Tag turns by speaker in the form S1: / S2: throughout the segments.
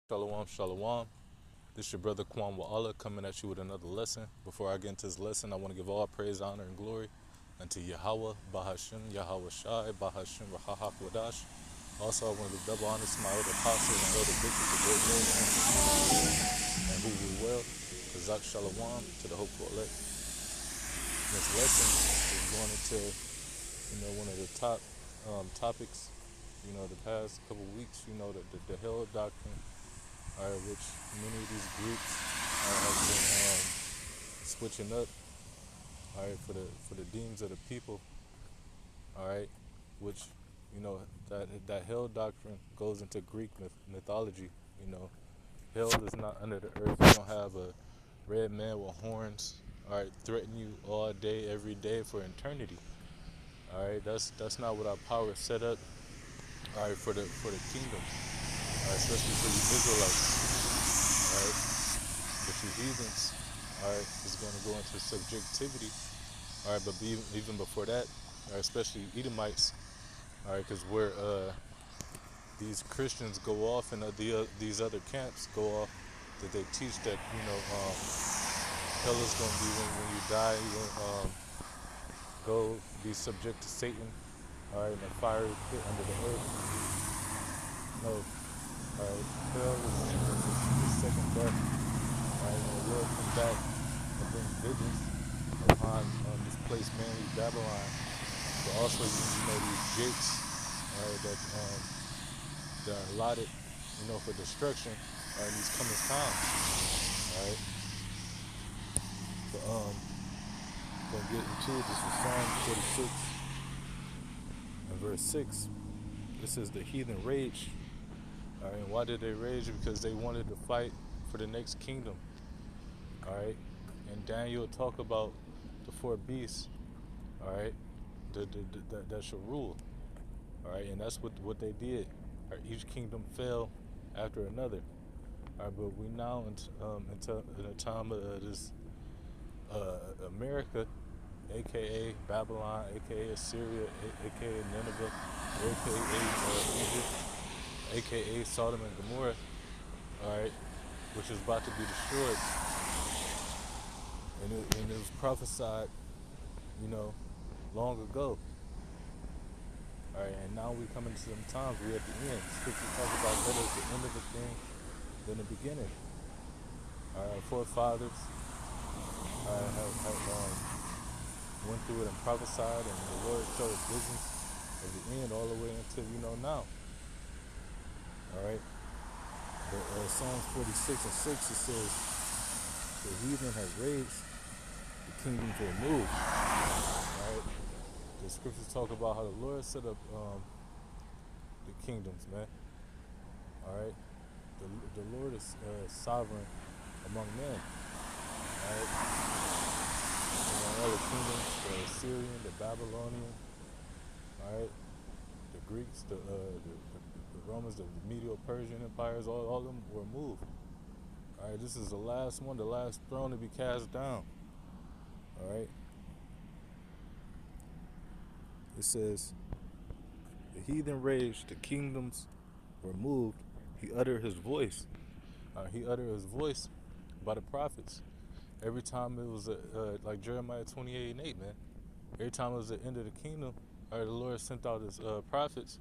S1: Shalom, shalom. This is your brother Kwam Wa'ala coming at you with another lesson. Before I get into this lesson, I want to give all praise, honor, and glory unto Yahweh, Bahashim, Yahweh Shai, Bahashim, Rahahak Wadash. Also, I want to give double honor to my elder apostles and elder bishops of great and who will well. Kazak Shalom to the hopeful elect. This lesson is going into, one of the top topics, the past couple weeks, the hell doctrine. All right, which many of these groups have been switching up. All right, for the deems of the people. All right, which that hell doctrine goes into Greek mythology. Hell is not under the earth. You don't have a red man with horns. All right, threaten you all day, every day for eternity. All right, that's not what our power is set up. All right, for the kingdom. All right, especially for you Israelites. Alright, but you heathens, alright, is going to go into subjectivity, alright, but even before that, alright, especially Edomites, alright, because where these Christians go off and these other camps go off, that they teach that, hell is going to be when you die, you're going to go be subject to Satan, alright, in a fiery pit under the earth. No, alright, hell is the second death. Alright, when the Lord come back and bring vengeance upon this place, mainly Babylon, but also these gates, alright, that are allotted, for destruction, in these coming times. Alright. But gonna get into it. This is Psalm 46 and verse 6. This is the heathen rage. Alright, and why did they rage? Because they wanted to fight for the next kingdom. Alright, and Daniel talk about the four beasts, alright, that shall rule. Alright, and that's what they did. Right, each kingdom fell after another. Alright, but we now in a time of this America, aka Babylon, aka Assyria, aka Nineveh, aka Egypt, aka Sodom and Gomorrah, alright, which is about to be destroyed. And it was prophesied, long ago. Alright, and now we come into some times, we're at the end. Scripture talks about better at the end of a thing than the beginning. Our forefathers have went through it and prophesied, and the Lord showed visions of the end all the way until now. Alright. But Psalms 46 and 6, it says, the heathen have raged, the kingdoms will move. Right? The scriptures talk about how the Lord set up the kingdoms, man. Alright? The Lord is sovereign among men. Alright? All the kingdoms, the Assyrian, the Babylonian, alright? The Greeks, the Romans, the Medo-Persian empires, all of them were moved. Alright, this is the last one, the last throne to be cast down. Alright. It says, the heathen raged, the kingdoms were moved. He uttered his voice. He uttered his voice by the prophets. Every time it was like Jeremiah 28 and 8, man. Every time it was the end of the kingdom, the Lord sent out his prophets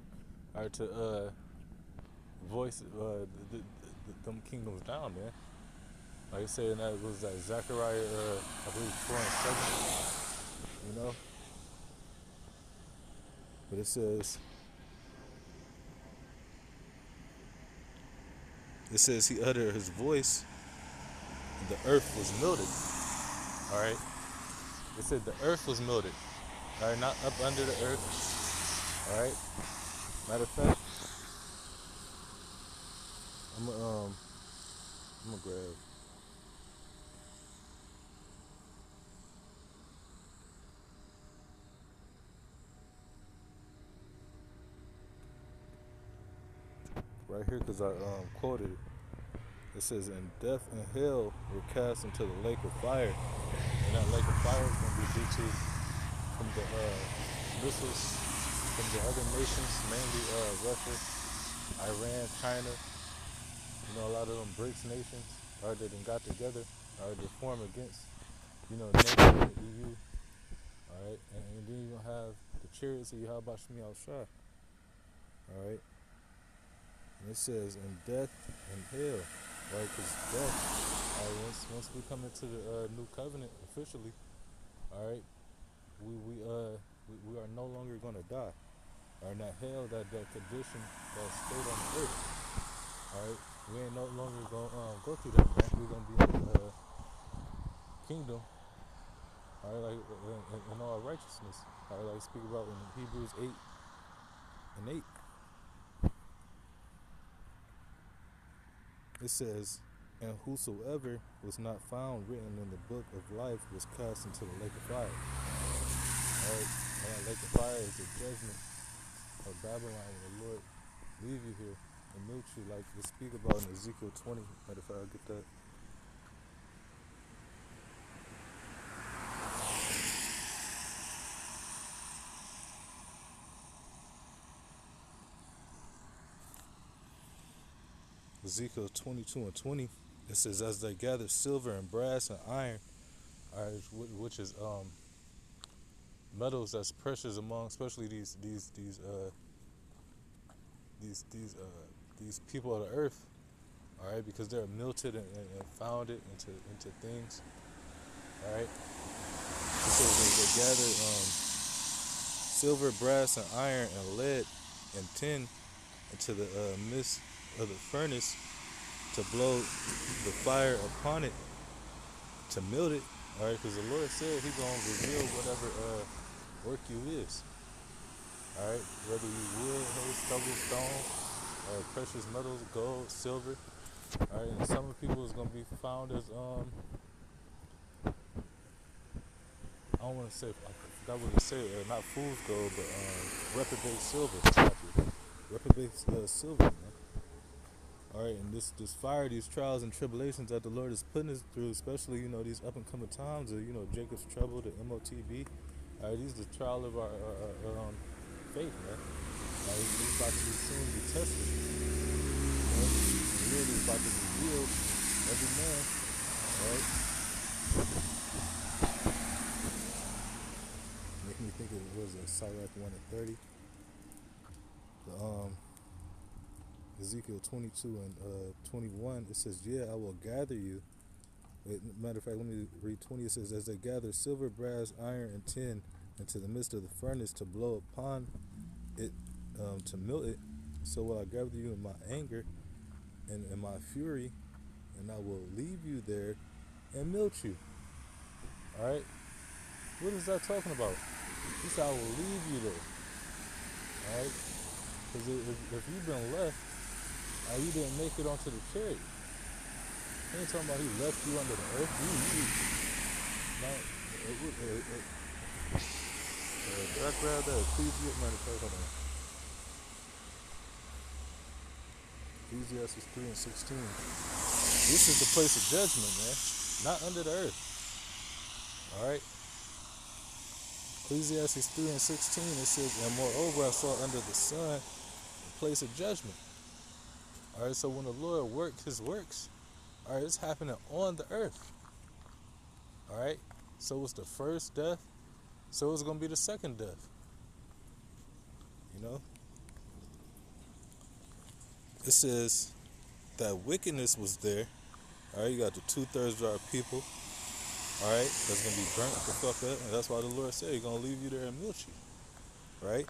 S1: to voice them kingdoms down, man. Like I said, and that was like Zechariah, I believe 4 and 7, But it says he uttered his voice, and the earth was melted. Alright? It said the earth was melted. Alright, not up under the earth. Alright? Matter of fact, I'm gonna grab. Right here, because I quoted it. It says, and death and hell were cast into the lake of fire. And that lake of fire is going to be due to from the missiles from the other nations, mainly Russia, Iran, China, A lot of them BRICS nations, right, that done got together, right, to form against, NATO and the EU, all right, and then you're gonna have the chariots of Yahweh Shemi Al Shah, all right, and it says in death and hell, right, because death, all right, once we come into the new covenant officially, all right, we are no longer gonna die, all right, that hell, that condition, that state on the earth, all right, we ain't no longer gonna go through that, man. We're gonna be in the kingdom, all right, like in all righteousness, all right, like speak about in Hebrews 8:8. It says, "And whosoever was not found written in the book of life was cast into the lake of fire." All right, and that lake of fire is the judgment of Babylon when the Lord leave you here and mute you, like we speak about in Ezekiel 20. Matter of fact, I'll get that. Ezekiel 22:20. It says, "As they gather silver and brass and iron, all right, which is metals that's precious among, especially these people of the earth, all right, because they're melted and founded into things, all right." It says they gather silver, brass, and iron, and lead, and tin into the midst of the furnace to blow the fire upon it to melt it, all right, because the Lord said He's gonna reveal whatever work you is, all right, whether you wood, hay, stubble, stone, precious metals, gold, silver, all right, and some of people is gonna be found as I don't want to say, I forgot what to say, not fool's gold, but reprobate silver, reprobate silver, man. All right, and this fire, these trials and tribulations that the Lord is putting us through, especially these up and coming times of Jacob's trouble, the MOTB. All right, these are the trial of our faith, man. All right, we're about to soon be tested. Right? The Lord is about to reveal every man. All right. Make me think it was a Sirach 1:30. The Ezekiel 22:21, it says, "Yeah, I will gather you." Matter of fact, let me read 20. It says, "As they gather silver, brass, iron, and tin into the midst of the furnace to blow upon it, to melt it, so will I gather you in my anger and in my fury, and I will leave you there and melt you." All right? What is that talking about? He said, "I will leave you there." All right? Because if you've been left, you didn't make it onto the chariot. He ain't talking about He left you under the earth. Did I grab that? Please get money. Hold on. Ecclesiastes 3:16. This is the place of judgment, man. Not under the earth. Alright? Ecclesiastes 3:16, it says, "And moreover I saw under the sun a place of judgment." Alright, so when the Lord worked His works, alright, it's happening on the earth. Alright? So it's the first death, so it's going to be the second death. It says that wickedness was there. Alright, you got the 2/3 of our people. Alright, that's going to be burnt the fuck up. And that's why the Lord said He's going to leave you there and melt you. Right?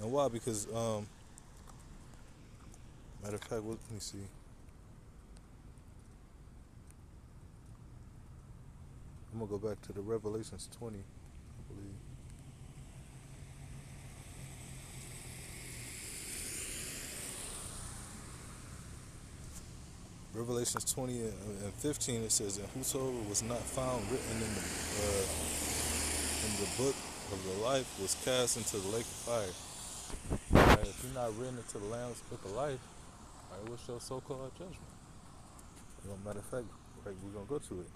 S1: And why? Because, matter of fact, let me see. I'm going to go back to the Revelations 20, I believe. Revelations 20:15, it says, "And whosoever was not found written in the book of the life was cast into the lake of fire." Right, if you're not written into the Lamb's book of life, alright, what's your so-called judgment? Matter of fact, right, we're gonna go to it.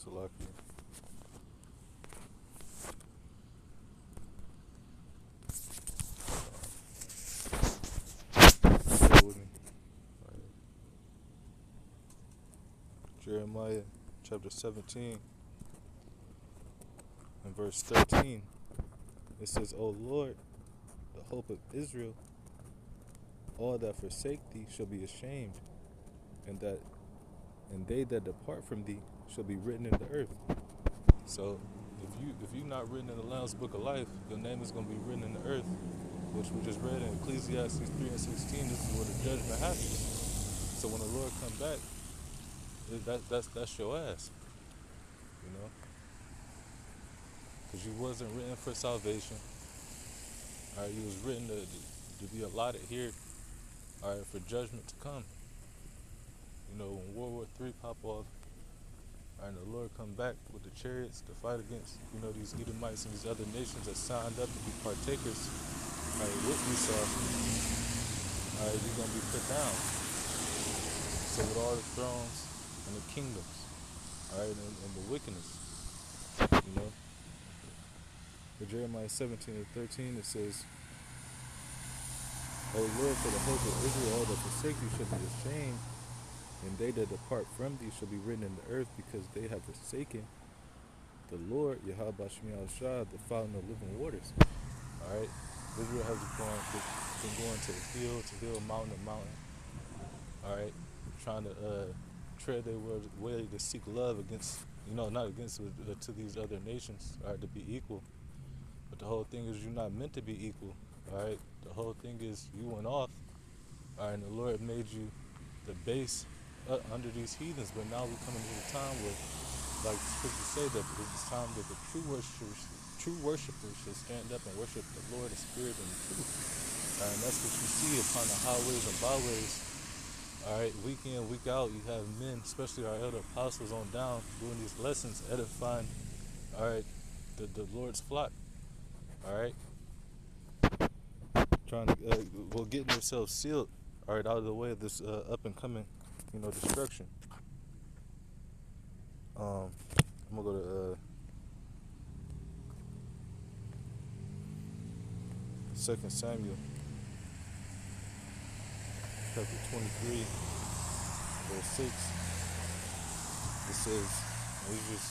S1: Salakia. Jeremiah chapter 17 and verse 13. It says, O Lord, the hope of Israel, all that forsake thee shall be ashamed, and they that depart from thee shall be written in the earth. So if you not written in the Lamb's Book of Life, your name is going to be written in the earth, which we just read in Ecclesiastes 3 and 16. This is where the judgment happens. So when the Lord come back, that's your ass, you know, because you wasn't written for salvation. All right, you was written to be allotted here. All right, for judgment to come. You know, when World War III pop off, and the Lord come back with the chariots to fight against, you know, these Edomites and these other nations that signed up to be partakers, all right, with Esau, all right, you're going to be put down. So with all the thrones and the kingdoms, all right, and the wickedness, you know. In Jeremiah 17 and 13, it says, O Lord, for the hope of Israel, all that forsake thee shall be ashamed, and they that depart from thee shall be written in the earth, because they have forsaken the Lord, Yahweh Bashmi al-Shah, the fountain of living waters. All right, Israel has been going to hill, mountain to mountain. All right, trying to tread their way to seek love against, you know, not against to these other nations, all right, to be equal. But the whole thing is, you're not meant to be equal. All right, the whole thing is, you went off. All right, and the Lord made you the base under these heathens, but now we're coming to a time where, like the scriptures say, that it's time that the true worshipers should stand up and worship the Lord in spirit and in truth. And that's what you see upon the highways and byways. All right, week in, week out, you have men, especially our elder apostles on down, doing these lessons, edifying, all right, the Lord's flock. All right, trying to, getting themselves sealed, all right, out of the way of this up and coming, you know, destruction. I'm gonna go to 2 Samuel chapter 23, verse 6. It says, he's just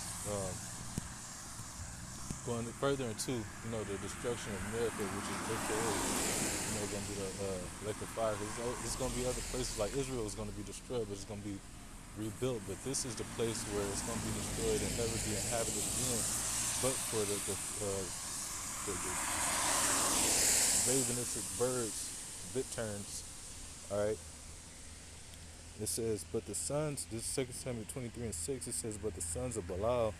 S1: going further into, you know, the destruction of America, which is AKA, you know, going to be the lake of fire. There's going to be other places, like Israel is going to be destroyed, but it's going to be rebuilt. But this is the place where it's going to be destroyed and never be inhabited again, but for the ravenistic birds, bitterns. All right. It says, but the sons, this is 2 Samuel 23 and 6, it says, but the sons of Belial,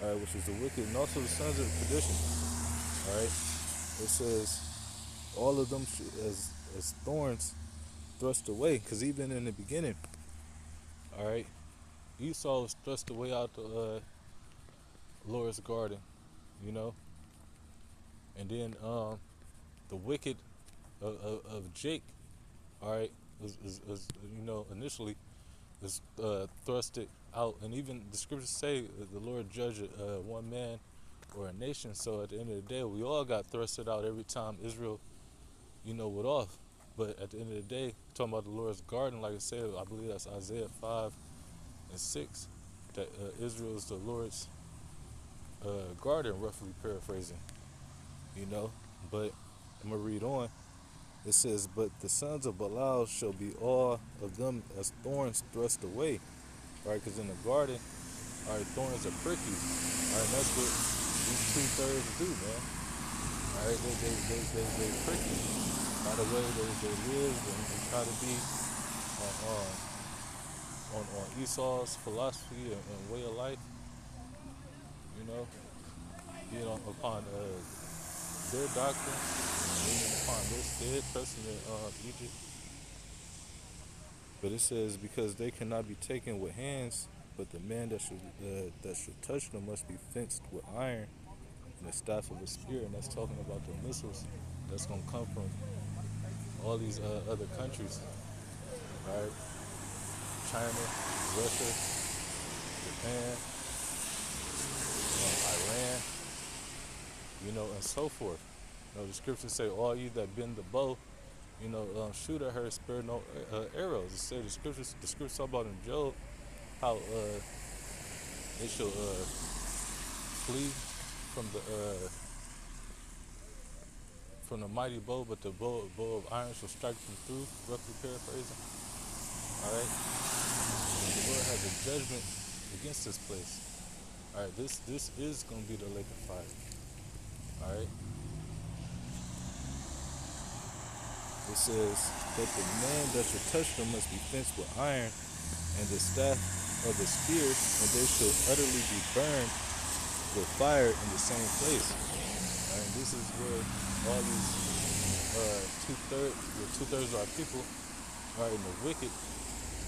S1: all right, which is the wicked, and also the sons of perdition, all right, it says, all of them as thorns thrust away, because even in the beginning, all right, Esau was thrust away out the Lord's garden, you know, and then the wicked of Jake, all right, was you know, initially was thrusted out, and even the scriptures say the Lord judged one man or a nation. So at the end of the day, we all got thrusted out every time Israel, you know, went off. But at the end of the day, talking about the Lord's garden, like I said, I believe that's Isaiah 5 and 6, that Israel is the Lord's garden, roughly paraphrasing, you know. But I'm gonna read on. It says, but the sons of Belial shall be all of them as thorns thrust away. All right, because in the garden, all right, thorns are pricky. All right, and that's what these 2/3 do, man. All right, they pricky. By the way they live and try to be on Esau's philosophy and way of life, you know, upon their doctrine, leaning upon their stead, trusting in Egypt. But it says, because they cannot be taken with hands, but the man that should touch them must be fenced with iron and the staff of a spear. And that's talking about the missiles that's going to come from all these other countries, right? China, Russia, Japan, Iran, you know, and so forth. You know, the scriptures say, all you that bend the bow, you know, shoot at her, spare no arrows. It says the scriptures talk about in Job, how they shall flee from the mighty bow, but the bow of iron shall strike them through. Roughly paraphrasing. All right. The Lord has a judgment against this place. All right. This is gonna be the lake of fire. All right. It says that the man that shall touch them must be fenced with iron, and the staff of the spear, and they shall utterly be burned with fire in the same place. All right. This is where all these two-thirds of our people are in the wicked.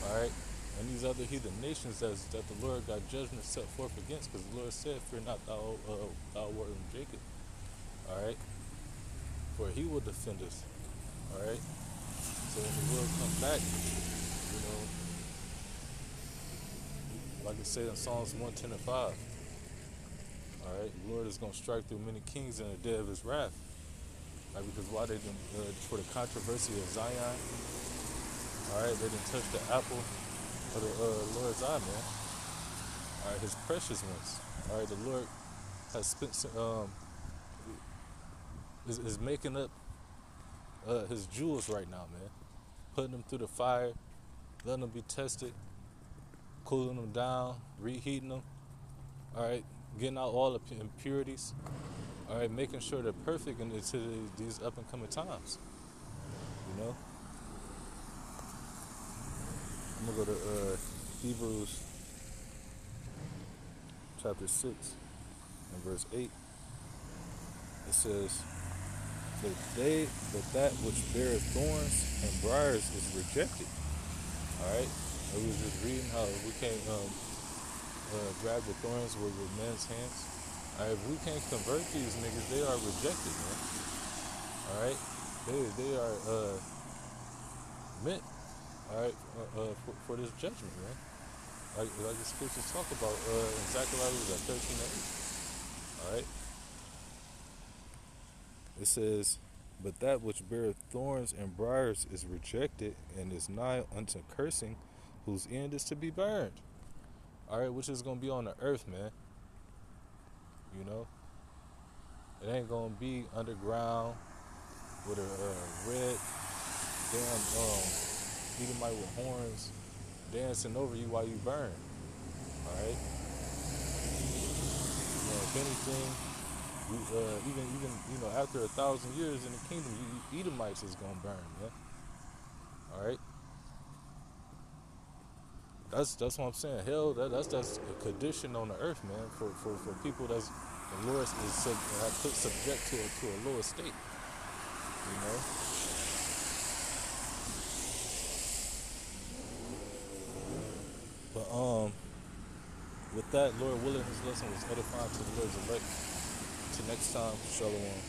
S1: All right. And these other heathen nations that the Lord got judgment set forth against, because the Lord said, "Fear not, thou wart in Jacob." All right. For He will defend us. All right. So when the Lord comes back, you know, like it said in Psalms 110:5. All right. The Lord is going to strike through many kings in the day of His wrath. Right, because why they didn't for the controversy of Zion. All right. They didn't touch the apple of the Lord's eye, man. All right. His precious ones. All right. The Lord has spent is making up His jewels right now, man. Putting them through the fire, letting them be tested, cooling them down, reheating them. All right, getting out all the impurities. All right, making sure they're perfect into these up and coming times. You know, I'm gonna go to Hebrews chapter 6 and verse 8. It says, But that which beareth thorns and briars is rejected. All right, I was just reading how we can't grab the thorns with men's hands. All right, if we can't convert these niggas, they are rejected, man. All right, they are meant, all right, for this judgment, man. Like the scriptures talk about in Zechariah, was at 13:8. All right. It says, But that which beareth thorns and briars is rejected, and is nigh unto cursing, whose end is to be burned. All right, which is going to be on the earth, man. You know, it ain't going to be underground with a red damn Edomite with horns dancing over you while you burn. All right. You know, if anything, even after 1,000 years in the kingdom, Edomites is gonna burn, man. All right. That's what I'm saying. Hell, that's a condition on the earth, man. For people that's the Lord is put subject to a lower state. You know. But with that, Lord willing, His lesson was edifying to the Lord's elect. Till next time, Shalom.